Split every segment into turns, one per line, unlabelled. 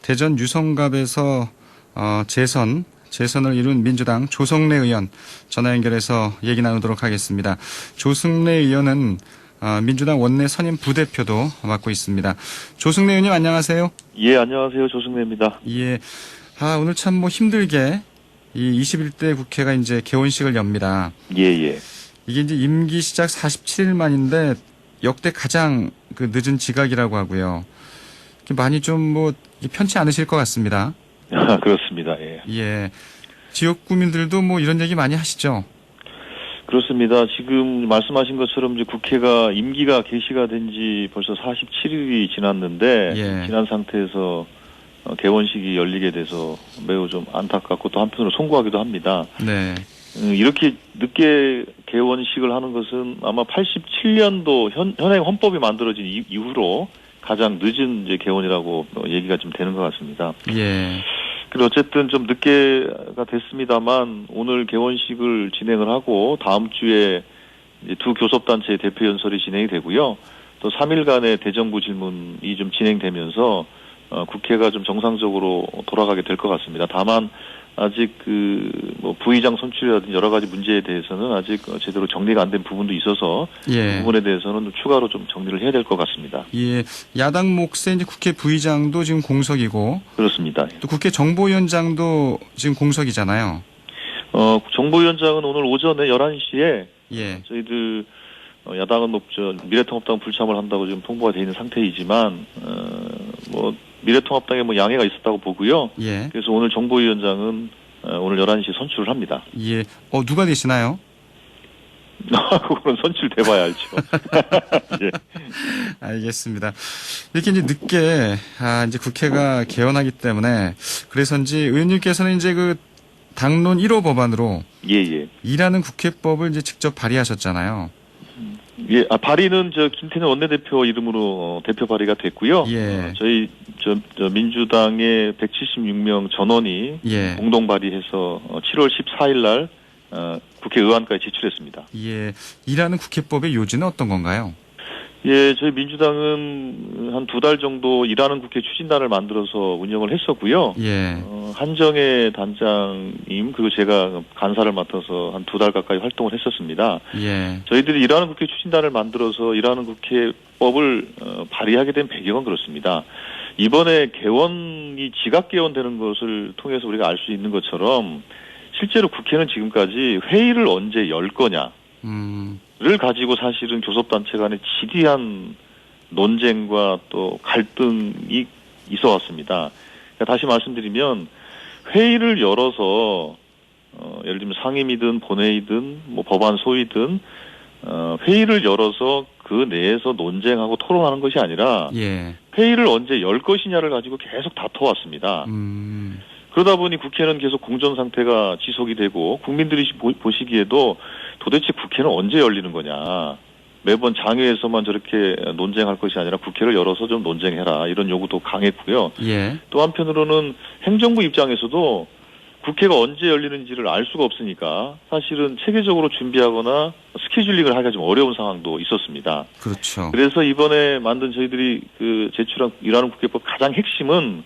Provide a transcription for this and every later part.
대전 유성갑에서 재선을 이룬 민주당 조성래 의원 전화 연결해서 얘기 나누도록 하겠습니다. 조성래 의원은 민주당 원내 선임 부대표도 맡고 있습니다. 조성래 의원님 안녕하세요.
예, 안녕하세요. 조승래입니다.
예. 오늘 참 힘들게 이 21대 국회가 이제 개원식을 엽니다.
예, 예.
이게 이제 임기 시작 47일 만인데 역대 가장 늦은 지각이라고 하고요. 많이 좀 편치 않으실 것 같습니다.
그렇습니다. 예.
예. 지역구민들도 이런 얘기 많이 하시죠?
그렇습니다. 지금 말씀하신 것처럼 이제 국회가 임기가 개시가 된 지 벌써 47일이 지났는데,
예.
지난 상태에서 개원식이 열리게 돼서 매우 좀 안타깝고 또 한편으로 송구하기도 합니다.
네.
이렇게 늦게 개원식을 하는 것은 아마 87년도 현행 헌법이 만들어진 이후로 가장 늦은 이제 개원이라고 얘기가 좀 되는 것 같습니다.
예.
그리고 어쨌든 좀 늦게가 됐습니다만 오늘 개원식을 진행을 하고 다음 주에 이제 두 교섭단체의 대표 연설이 진행이 되고요. 또 3일간의 대정부 질문이 좀 진행되면서 국회가 좀 정상적으로 돌아가게 될 것 같습니다. 다만 아직 부의장 선출이라든지 여러 가지 문제에 대해서는 아직 제대로 정리가 안 된 부분도 있어서
예.
그 부분에 대해서는 추가로 좀 정리를 해야 될 것 같습니다.
예. 야당 몫의 이제 국회 부의장도 지금 공석이고
그렇습니다.
또 국회 정보위원장도 지금 공석이잖아요.
정보위원장은 오늘 오전에 11시에
예.
저희들 야당은 미래통합당 불참을 한다고 지금 통보가 되어 있는 상태이지만 미래통합당에 양해가 있었다고 보고요.
예.
그래서 오늘 정보위원장은 오늘 11시에 선출을 합니다.
예. 누가 되시나요?
그거는 선출돼봐야 알죠. 예.
알겠습니다. 이렇게 이제 늦게 이제 국회가 개원하기 때문에 그래서인지 의원님께서는 이제 당론 1호 법안으로
예.
일하는 국회법을 이제 직접 발의하셨잖아요.
예, 발의는 김태년 원내대표 이름으로 대표 발의가 됐고요.
예.
저희 민주당의 176명 전원이
예.
공동 발의해서 7월 14일 날 국회의원까지 제출했습니다.
예. 일하는 국회법의 요지는 어떤 건가요?
예, 저희 민주당은 한 2달 정도 일하는 국회 추진단을 만들어서 운영을 했었고요.
예.
한정혜 단장님 그리고 제가 간사를 맡아서 한 2달 가까이 활동을 했었습니다.
예.
저희들이 일하는 국회 추진단을 만들어서 일하는 국회법을 발의하게 된 배경은 그렇습니다. 이번에 개원이 지각 개원되는 것을 통해서 우리가 알 수 있는 것처럼 실제로 국회는 지금까지 회의를 언제 열 거냐 를 가지고 사실은 교섭단체 간의 지대한 논쟁과 또 갈등이 있어 왔습니다. 그러니까 다시 말씀드리면 회의를 열어서 예를 들면 상임이든 본회의든 법안 소위든 회의를 열어서 그 내에서 논쟁하고 토론하는 것이 아니라
예.
회의를 언제 열 것이냐를 가지고 계속 다퉈왔습니다. 그러다 보니 국회는 계속 공전 상태가 지속이 되고 국민들이 보시기에도 도대체 국회는 언제 열리는 거냐. 매번 장외에서만 저렇게 논쟁할 것이 아니라 국회를 열어서 좀 논쟁해라. 이런 요구도 강했고요.
예.
또 한편으로는 행정부 입장에서도 국회가 언제 열리는지를 알 수가 없으니까 사실은 체계적으로 준비하거나 스케줄링을 하기가 좀 어려운 상황도 있었습니다.
그렇죠.
그래서 이번에 만든 저희들이 제출한 일하는 국회법 가장 핵심은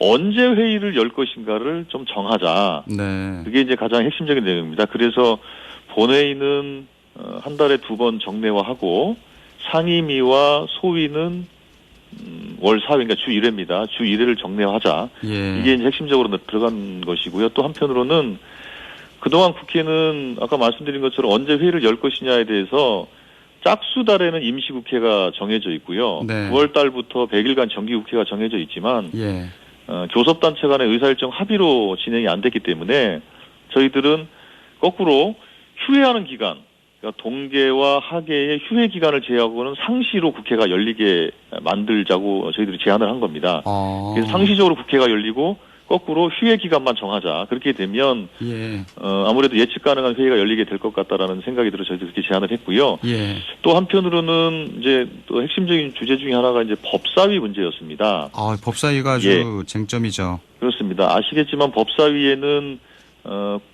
언제 회의를 열 것인가를 좀 정하자.
네.
그게 이제 가장 핵심적인 내용입니다. 그래서 본회의는 한 달에 2번 정례화하고 상임위와 소위는 월 4회, 그러니까 주 1회입니다. 주 1회를 정례화하자.
예.
이게 이제 핵심적으로 들어간 것이고요. 또 한편으로는 그동안 국회는 아까 말씀드린 것처럼 언제 회의를 열 것이냐에 대해서 짝수달에는 임시국회가 정해져 있고요.
네.
9월 달부터 100일간 정기국회가 정해져 있지만
예.
교섭단체 간의 의사일정 합의로 진행이 안 됐기 때문에 저희들은 거꾸로 휴회하는 기간, 그러니까 동계와 하계의 휴회 기간을 제외하고는 상시로 국회가 열리게 만들자고 저희들이 제안을 한 겁니다. 그래서 상시적으로 국회가 열리고 거꾸로 휴회 기간만 정하자. 그렇게 되면
예.
아무래도 예측 가능한 회의가 열리게 될 것 같다라는 생각이 들어 저희도 그렇게 제안을 했고요.
예.
또 한편으로는 이제 또 핵심적인 주제 중에 하나가 이제 법사위 문제였습니다.
법사위가 아주 쟁점이죠.
그렇습니다. 아시겠지만 법사위에는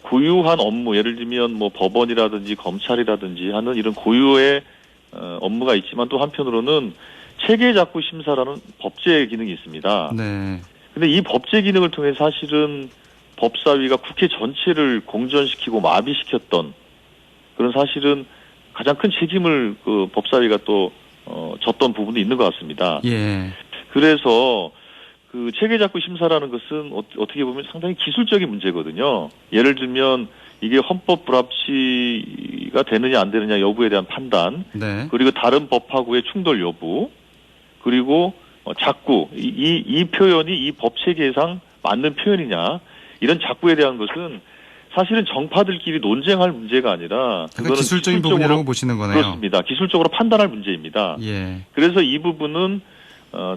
고유한 업무, 예를 들면 법원이라든지 검찰이라든지 하는 이런 고유의 업무가 있지만 또 한편으로는 체계작구 심사라는 법제 기능이 있습니다.
네.
근데 이 법제 기능을 통해 사실은 법사위가 국회 전체를 공전시키고 마비시켰던 그런 사실은 가장 큰 책임을 그 법사위가 또 졌던 부분도 있는 것 같습니다.
예.
그래서 그 체계작구 심사라는 것은 어떻게 보면 상당히 기술적인 문제거든요. 예를 들면 이게 헌법 불합치가 되느냐 안 되느냐 여부에 대한 판단,
네.
그리고 다른 법하고의 충돌 여부, 그리고 작구 이 표현이 이 법 체계상 맞는 표현이냐 이런 작구에 대한 것은 사실은 정파들끼리 논쟁할 문제가 아니라 그거는
기술적인 부분이라고 보시는 거네요.
그렇습니다. 기술적으로 판단할 문제입니다.
예.
그래서 이 부분은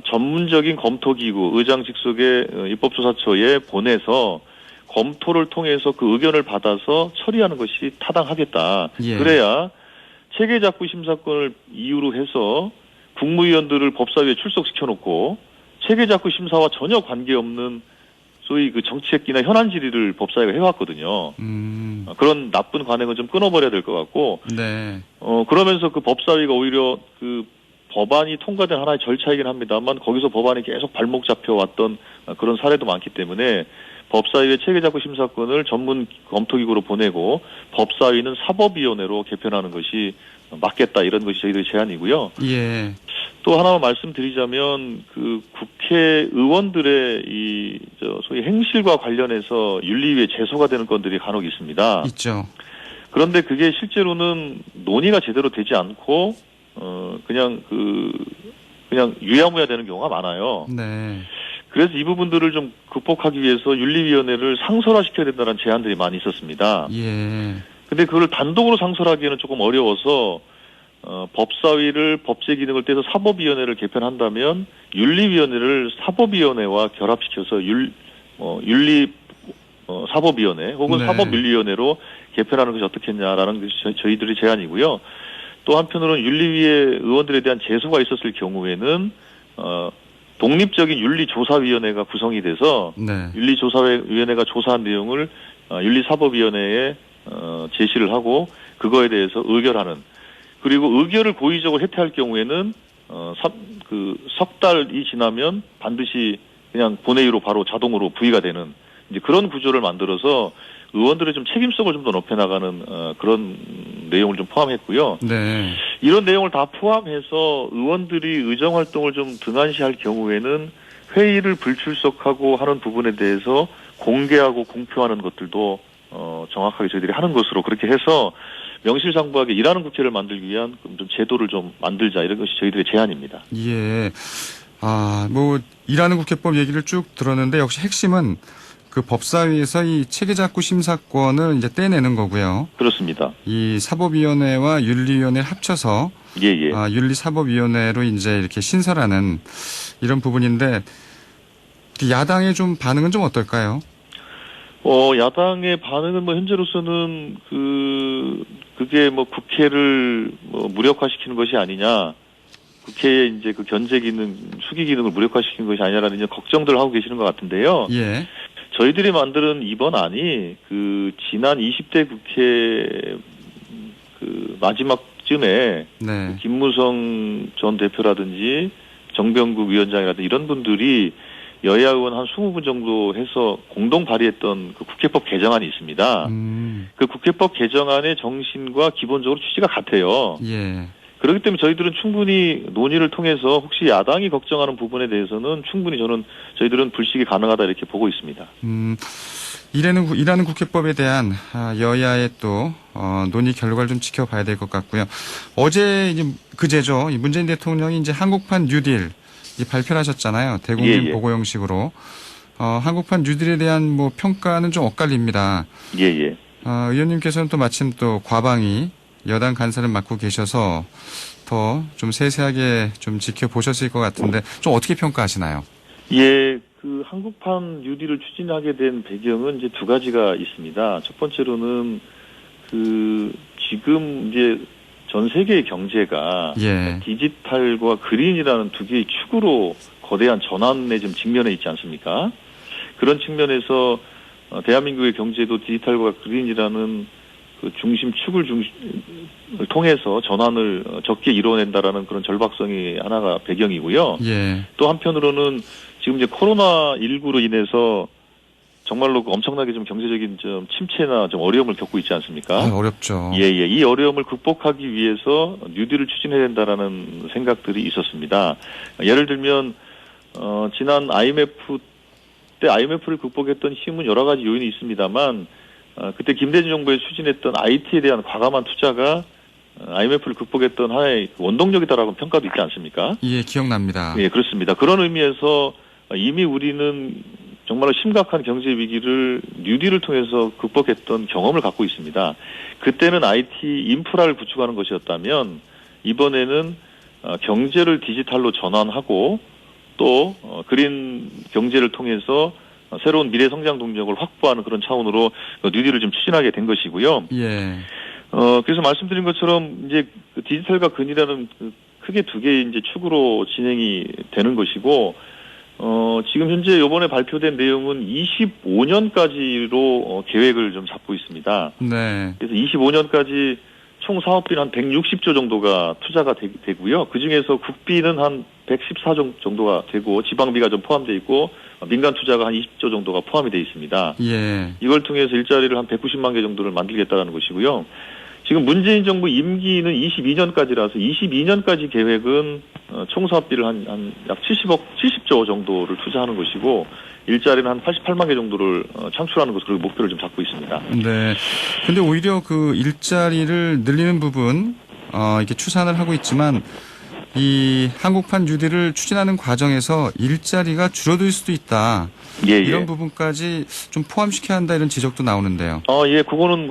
전문적인 검토기구 의장 직속의 입법조사처에 보내서 검토를 통해서 그 의견을 받아서 처리하는 것이 타당하겠다.
예.
그래야 체계작구 심사권을 이유로 해서 국무위원들을 법사위에 출석시켜놓고 체계작구 심사와 전혀 관계없는 소위 그 정치획기나 현안 질의를 법사위가 해왔거든요. 그런 나쁜 관행은 좀 끊어버려야 될 것 같고,
네.
그러면서 그 법사위가 오히려 그 법안이 통과된 하나의 절차이긴 합니다만 거기서 법안이 계속 발목 잡혀왔던 그런 사례도 많기 때문에 법사위의 체계작구 심사권을 전문 검토기구로 보내고 법사위는 사법위원회로 개편하는 것이 맞겠다 이런 것이 저희들의 제안이고요.
예.
또 하나만 말씀드리자면 그 국회의원들의 소위 행실과 관련해서 윤리위에 제소가 되는 건들이 간혹 있습니다.
있죠.
그런데 그게 실제로는 논의가 제대로 되지 않고 그냥 유야무야 되는 경우가 많아요.
네.
그래서 이 부분들을 좀 극복하기 위해서 윤리위원회를 상설화시켜야 된다는 제안들이 많이 있었습니다.
예.
근데 그걸 단독으로 상설하기에는 조금 어려워서 법사위를 법제 기능을 떼서 사법위원회를 개편한다면 윤리위원회를 사법위원회와 결합시켜서 윤리 사법위원회 혹은
네.
사법윤리위원회로 개편하는 것이 어떻겠냐라는 것이 저희들의 제안이고요. 또 한편으로는 윤리위의 의원들에 대한 제소가 있었을 경우에는 독립적인 윤리조사위원회가 구성이 돼서
네.
윤리조사위원회가 조사한 내용을 윤리사법위원회에 제시를 하고 그거에 대해서 의결하는, 그리고 의결을 고의적으로 해태할 경우에는 석 달이 지나면 반드시 그냥 본회의로 바로 자동으로 부의가 되는 이제 그런 구조를 만들어서 의원들의 좀 책임성을 좀 더 높여나가는 그런 내용을 좀 포함했고요.
네.
이런 내용을 다 포함해서 의원들이 의정활동을 좀 등한시할 경우에는 회의를 불출석하고 하는 부분에 대해서 공개하고 공표하는 것들도 정확하게 저희들이 하는 것으로 그렇게 해서 명실상부하게 일하는 국회를 만들기 위한 좀 제도를 좀 만들자 이런 것이 저희들의 제안입니다.
예. 일하는 국회법 얘기를 쭉 들었는데 역시 핵심은 그 법사위에서 이 체계작구 심사권을 이제 떼내는 거고요.
그렇습니다.
이 사법위원회와 윤리위원회를 합쳐서
예.
윤리사법위원회로 이제 이렇게 신설하는 이런 부분인데 야당의 좀 반응은 좀 어떨까요?
야당의 반응은 현재로서는 그게 국회를 무력화시키는 것이 아니냐, 국회의 이제 그 견제 기능, 수기 기능을 무력화시키는 것이 아니냐라는 이제 걱정들을 하고 계시는 것 같은데요.
예.
저희들이 만드는 이번 안이 지난 20대 국회 마지막쯤에
네.
김무성 전 대표라든지 정병국 위원장이라든지 이런 분들이 여야 의원 한 20분 정도 해서 공동 발의했던 그 국회법 개정안이 있습니다. 그 국회법 개정안의 정신과 기본적으로 취지가 같아요.
예.
그렇기 때문에 저희들은 충분히 논의를 통해서 혹시 야당이 걱정하는 부분에 대해서는 충분히 저희들은 불식이 가능하다 이렇게 보고 있습니다.
일하는 국회법에 대한 여야의 또 논의 결과를 좀 지켜봐야 될 것 같고요. 어제 그제죠. 문재인 대통령이 이제 한국판 뉴딜 발표를 하셨잖아요. 대국민 보고 형식으로. 한국판 뉴딜에 대한 평가는 좀 엇갈립니다.
예.
의원님께서는 또 마침 또 과방위 여당 간사를 맡고 계셔서 더 좀 세세하게 좀 지켜보셨을 것 같은데 좀 어떻게 평가하시나요?
예, 한국판 뉴딜을 추진하게 된 배경은 이제 두 가지가 있습니다. 첫 번째로는 지금 이제 전 세계의 경제가
예.
디지털과 그린이라는 두 개의 축으로 거대한 전환에 좀 직면해 있지 않습니까? 그런 측면에서 대한민국의 경제도 디지털과 그린이라는 그 중심 축을 통해서 전환을 적게 이뤄낸다라는 그런 절박성이 하나가 배경이고요.
예.
또 한편으로는 지금 이제 코로나19로 인해서 정말로 엄청나게 좀 경제적인 좀 침체나 좀 어려움을 겪고 있지 않습니까?
어렵죠.
예. 이 어려움을 극복하기 위해서 뉴딜을 추진해야 된다라는 생각들이 있었습니다. 예를 들면 지난 IMF 때 IMF를 극복했던 힘은 여러 가지 요인이 있습니다만 그때 김대중 정부에 추진했던 IT에 대한 과감한 투자가 IMF를 극복했던 하나의 원동력이다라고 평가도 있지 않습니까?
예, 기억납니다.
예, 그렇습니다. 그런 의미에서 이미 우리는 정말로 심각한 경제 위기를 뉴딜을 통해서 극복했던 경험을 갖고 있습니다. 그때는 IT 인프라를 구축하는 것이었다면 이번에는 경제를 디지털로 전환하고 또 그린 경제를 통해서 새로운 미래 성장 동력을 확보하는 그런 차원으로 뉴딜을 좀 추진하게 된 것이고요.
예.
그래서 말씀드린 것처럼 이제 그 디지털과 근이라는 크게 두 개의 이제 축으로 진행이 되는 것이고, 지금 현재 이번에 발표된 내용은 25년까지로 계획을 좀 잡고 있습니다.
네.
그래서 25년까지 총 사업비는 한 160조 정도가 투자가 되고요. 그 중에서 국비는 한 114조 정도가 되고 지방비가 좀 포함되어 있고 민간 투자가 한 20조 정도가 포함이 되어 있습니다.
예.
이걸 통해서 일자리를 한 190만 개 정도를 만들겠다는 것이고요. 지금 문재인 정부 임기는 22년까지라서 22년까지 계획은 총 사업비를 한 약 70조 정도를 투자하는 것이고 일자리는 한 88만 개 정도를 창출하는 것으로 목표를 좀 잡고 있습니다.
네. 근데 오히려 그 일자리를 늘리는 부분, 이렇게 추산을 하고 있지만, 이 한국판 뉴딜을 추진하는 과정에서 일자리가 줄어들 수도 있다.
예.
이런 부분까지 좀 포함시켜야 한다 이런 지적도 나오는데요.
예, 그거는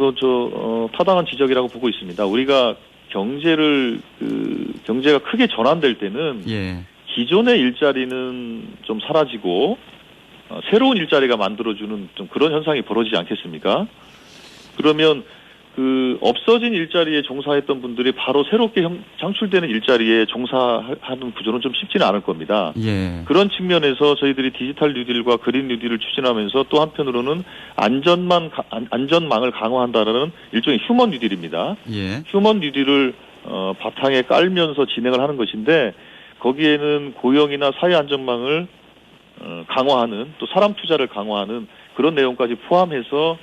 타당한 지적이라고 보고 있습니다. 우리가 경제가 크게 전환될 때는
예.
기존의 일자리는 좀 사라지고 새로운 일자리가 만들어주는 좀 그런 현상이 벌어지지 않겠습니까? 그러면 그 없어진 일자리에 종사했던 분들이 바로 새롭게 창출되는 일자리에 종사하는 구조는 좀 쉽지는 않을 겁니다.
예.
그런 측면에서 저희들이 디지털 뉴딜과 그린 뉴딜을 추진하면서 또 한편으로는 안전망을 강화한다는 일종의 휴먼 뉴딜입니다.
예.
휴먼 뉴딜을 바탕에 깔면서 진행을 하는 것인데 거기에는 고용이나 사회 안전망을 강화하는 또 사람 투자를 강화하는 그런 내용까지 포함해서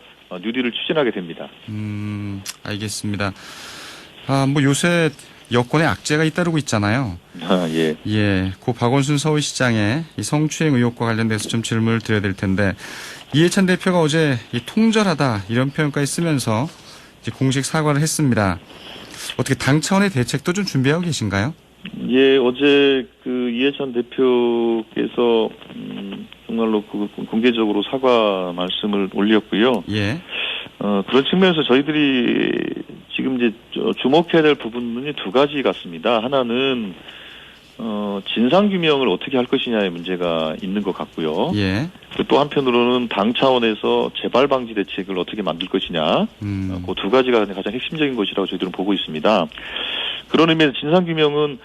뉴딜을 추진하게 됩니다.
알겠습니다. 뭐 요새 여권에 악재가 잇따르고 있잖아요.
예.
예. 고 박원순 서울시장의 이 성추행 의혹과 관련돼서 좀 질문을 드려야 될 텐데, 이해찬 대표가 어제 통절하다 이런 표현까지 쓰면서 이제 공식 사과를 했습니다. 어떻게 당 차원의 대책도 좀 준비하고 계신가요?
예, 어제 그 이해찬 대표께서 정말로 공개적으로 사과 말씀을 올렸고요.
예.
그런 측면에서 저희들이 지금 이제 주목해야 될 부분은 두 가지 같습니다. 하나는 진상 규명을 어떻게 할 것이냐의 문제가 있는 것 같고요.
예.
또 한편으로는 당 차원에서 재발 방지 대책을 어떻게 만들 것이냐. 그 두 가지가 가장 핵심적인 것이라고 저희들은 보고 있습니다. 그런 의미에서 진상 규명은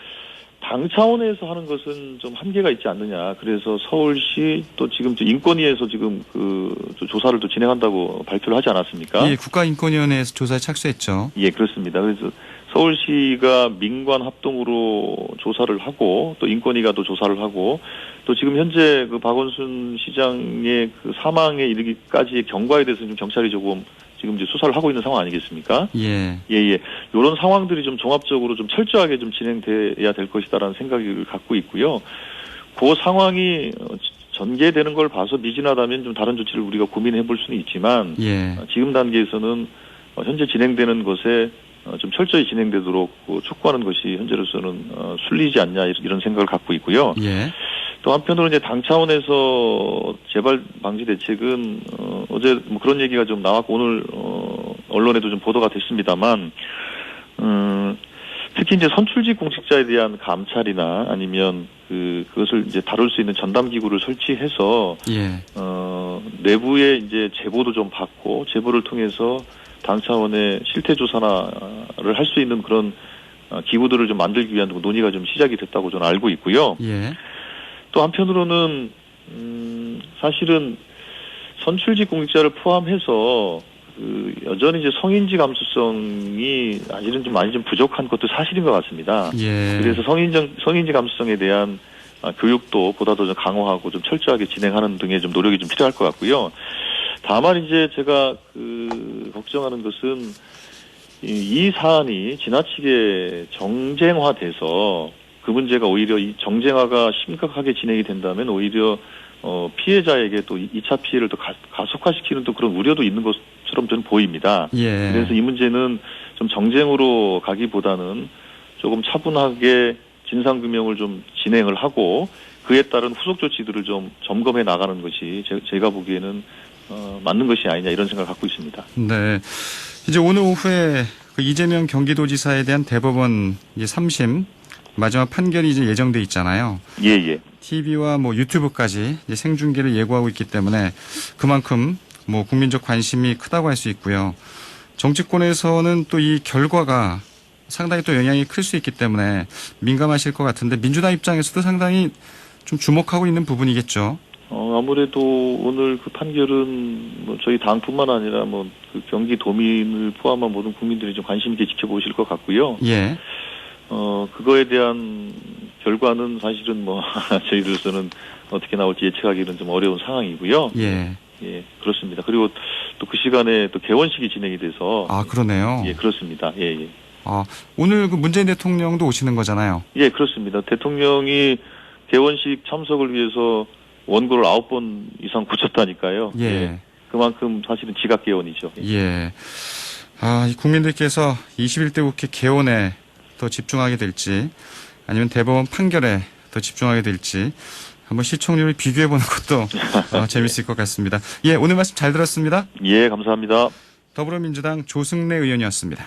당 차원에서 하는 것은 좀 한계가 있지 않느냐. 그래서 서울시 또 지금 인권위에서 지금 조사를 또 진행한다고 발표를 하지 않았습니까?
예, 국가인권위원회에서 조사에 착수했죠.
예, 그렇습니다. 그래서 서울시가 민관 합동으로 조사를 하고 또 인권위가 또 조사를 하고 또 지금 현재 그 박원순 시장의 그 사망에 이르기까지의 경과에 대해서 좀 경찰이 조금 지금 이제 수사를 하고 있는 상황 아니겠습니까?
예.
이런 상황들이 좀 종합적으로 좀 철저하게 좀 진행돼야 될 것이다라는 생각을 갖고 있고요. 그 상황이 전개되는 걸 봐서 미진하다면 좀 다른 조치를 우리가 고민해 볼 수는 있지만
예.
지금 단계에서는 현재 진행되는 것에 좀 철저히 진행되도록 촉구하는 것이 현재로서는 순리이지 않냐 이런 생각을 갖고 있고요.
예.
또 한편으로 이제 당 차원에서 재발 방지 대책은 어제 뭐 그런 얘기가 좀 나왔고 오늘 언론에도 좀 보도가 됐습니다만 특히 이제 선출직 공직자에 대한 감찰이나 아니면 그것을 이제 다룰 수 있는 전담 기구를 설치해서
예.
내부에 이제 제보도 좀 받고 제보를 통해서 당 차원의 실태 조사를 할 수 있는 그런 기구들을 좀 만들기 위한 논의가 좀 시작이 됐다고 저는 알고 있고요.
예.
또 한편으로는 사실은 선출직 공직자를 포함해서 여전히 이제 성인지 감수성이 아직은 좀 많이 좀 부족한 것도 사실인 것 같습니다.
예.
그래서 성인지 감수성에 대한 교육도 보다 더 좀 강화하고 좀 철저하게 진행하는 등의 좀 노력이 좀 필요할 것 같고요. 다만 이제 제가 걱정하는 것은 이 사안이 지나치게 정쟁화돼서 그 문제가 오히려 이 정쟁화가 심각하게 진행이 된다면 오히려 피해자에게 또 2차 피해를 더 가속화시키는 또 그런 우려도 있는 것처럼 저는 보입니다.
예.
그래서 이 문제는 좀 정쟁으로 가기보다는 조금 차분하게 진상규명을 좀 진행을 하고 그에 따른 후속 조치들을 좀 점검해 나가는 것이 제가 보기에는 맞는 것이 아니냐 이런 생각을 갖고 있습니다.
네. 이제 오늘 오후에 그 이재명 경기도지사에 대한 대법원 이제 3심 마지막 판결이 이제 예정돼 있잖아요.
예.
TV와 뭐 유튜브까지 이제 생중계를 예고하고 있기 때문에 그만큼 뭐 국민적 관심이 크다고 할 수 있고요. 정치권에서는 또 이 결과가 상당히 또 영향이 클 수 있기 때문에 민감하실 것 같은데 민주당 입장에서도 상당히 좀 주목하고 있는 부분이겠죠.
아무래도 오늘 그 판결은 뭐 저희 당뿐만 아니라 뭐 그 경기도민을 포함한 모든 국민들이 좀 관심 있게 지켜보실 것 같고요.
예.
그거에 대한 결과는 사실은 뭐 저희들로서는 어떻게 나올지 예측하기는 좀 어려운 상황이고요.
예.
예, 그렇습니다. 그리고 또 그 시간에 또 개원식이 진행이 돼서
아, 그러네요.
예, 그렇습니다. 예.
오늘 그 문재인 대통령도 오시는 거잖아요.
예, 그렇습니다. 대통령이 개원식 참석을 위해서 원고를 9번 이상 고쳤다니까요.
예.
그만큼 사실은 지각 개원이죠.
예. 이 국민들께서 21대 국회 개원에 더 집중하게 될지 아니면 대법원 판결에 더 집중하게 될지 한번 시청률을 비교해보는 것도 재밌을 것 같습니다. 예, 오늘 말씀 잘 들었습니다.
예, 감사합니다.
더불어민주당 조승래 의원이었습니다.